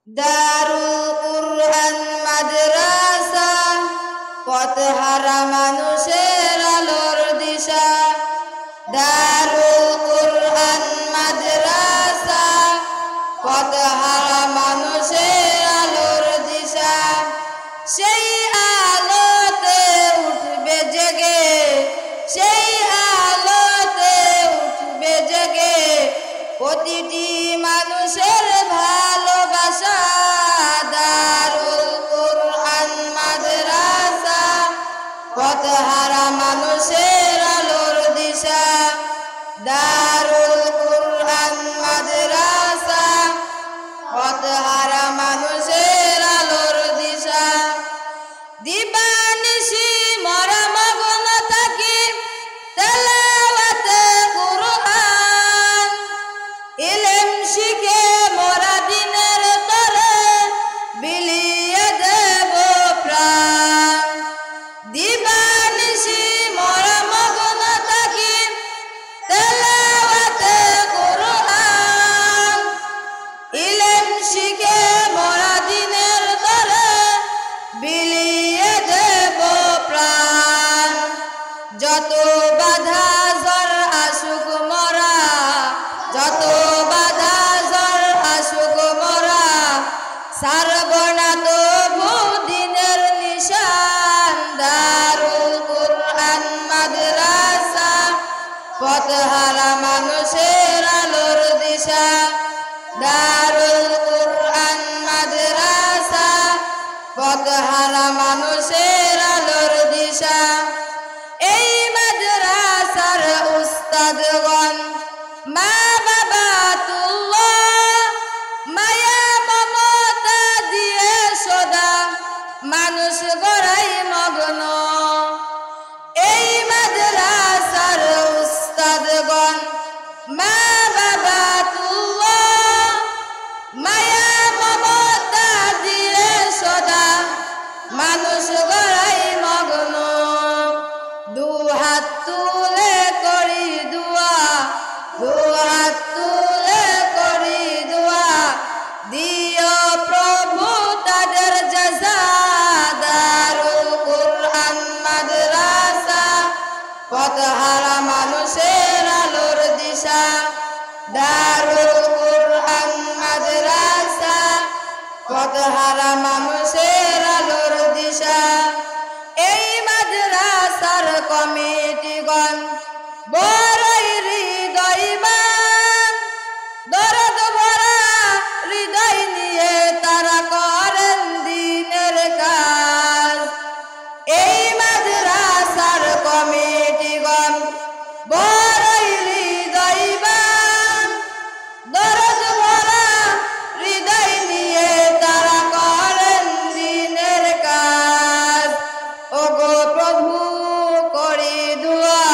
দারুল কুরআন মাদ্রাসা, পথহারা মানুষের আলোর দিশা। দারুল কুরআন মাদ্রাসা, পথহারা মানুষের আলোর দিশা। সেই আলোতে উঠবে জেগে, সেই আলোতে উঠবে জেগে প্রতিটি মানুষের ভালোবাসা। দারুল কুরআন মাদ্রাসা, পথহারা মানুষের আলোর দিশা। দারুল কুরআন মাদ্রাসা, পথহারা মানুষের আলোর দিশা। দিবানিশি মরা মগ্ন থাকি তেলাওয়াতে কুরআন, ইলম শিখে মোরা দিনের তরে বিলিয়ে দেব প্রাণ। দিবানিশি মোরা মগ্ন থাকি তেলাওয়াতে কুরআন, ইলম শিখে মোরা দিনের তরে বিলিয়ে দেব প্রাণ। যত বাধা ঝড় আসুক মোরা, যত বাধা ঝড় আসুক মোরা, ছাড়ব না তবু দিনের নিশান। দারুল কুরআন মাদ্রাসা, পথহারা মানুষের আলোর দিশা। দারুল কুরআন মাদ্রাসা, পথহারা মানুষের আলোর দিশা। এই মাদ্রাসার উস্তাদগণ মা বাবা তুল্লাহ, মায়া মমতা দিয়ে সদা মানুষ গড়াই মগ্ন। এই মাদ্রাসার উস্তাদগণ মা বাবা তুল্লাহ, মায়া মমতা দিয়ে সদা মানুষ গড়াই মগ্ন। দুহাত তুলে করি দুয়া, দুহাত তুলে করি দুয়া, দিও প্রভু তাদের জাযা। দারুল কুরআন মাদ্রাসা, পথহারা মানুষের আলোর দিশা। দারুল কুরআন মাদ্রাসা, পথহারা মানুষের আলোর দিশা। এই মাদ্রাসার কমিটিগণ বড়ই হৃদয়বান, দরদ ভরা হৃদয় নিয়ে তারা করেন দিনের কাজ। এই মাদ্রাসার কমিটিগণ বড়ই হৃদয়বান, দরদ ভরা হৃদয় নিয়ে তারা করেন দিনের কাজ। ওগো প্রভু করি দুয়া,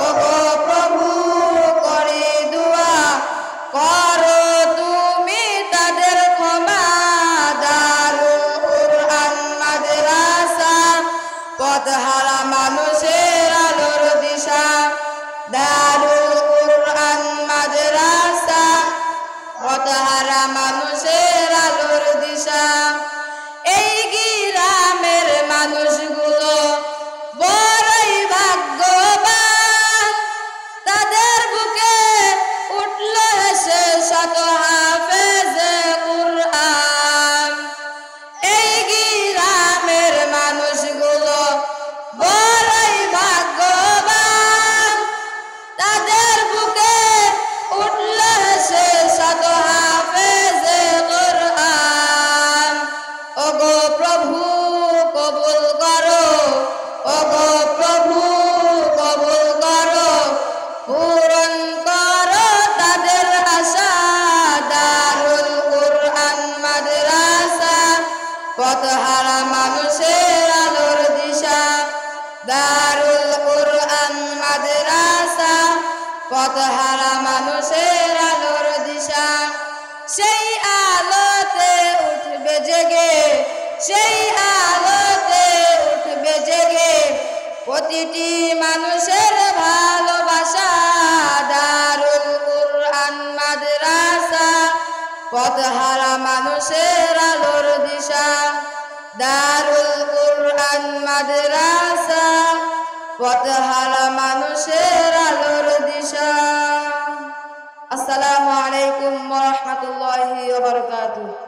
ওগো প্রভু করি দুয়া, করো তুমি তাদের ক্ষমা। দারুল কুরআন মাদ্রাসা, পথহারা মানুষের আলোর দিশা। দারুল কুরআন মাদ্রাসা, পথহারা মানুষের আলোর দিশা। এই গ্রামের মানুষগুলো বড়ই ভাগ্যবান, তাদের বুকে উঠল হেসে শত হাফেজে কুরআন। এই গ্রামের মানুষগুলো বড়ই ভাগ্যবান, তাদের বুকে উঠল হেসে শত হাফেজে কুরআন। ওগো প্রভু কবুল করো, ওগো প্রভু কবুল করো, পূরণ করো তাদের আশা। দারুল কুরআন মাদ্রাসা, পথহারা মানুষের আলোর দিশা। দারুল কুরআন মাদ্রাসা, পথহারা মানুষের আলোর দিশা। সেই আলোতে উঠবে জেগে, সেই আলোতে উঠবে জেগে প্রতিটি মানুষের ভালোবাসা। দারুল কুরআন মাদ্রাসা, পথহারা মানুষের আলোর দিশা, দারুল কুরআন মাদ্রাসা, পথহারা মানুষের আলোর দিশা। আসসালামু আলাইকুম ওয়া রাহমাতুল্লাহি ওয়া বারাকাতুহু।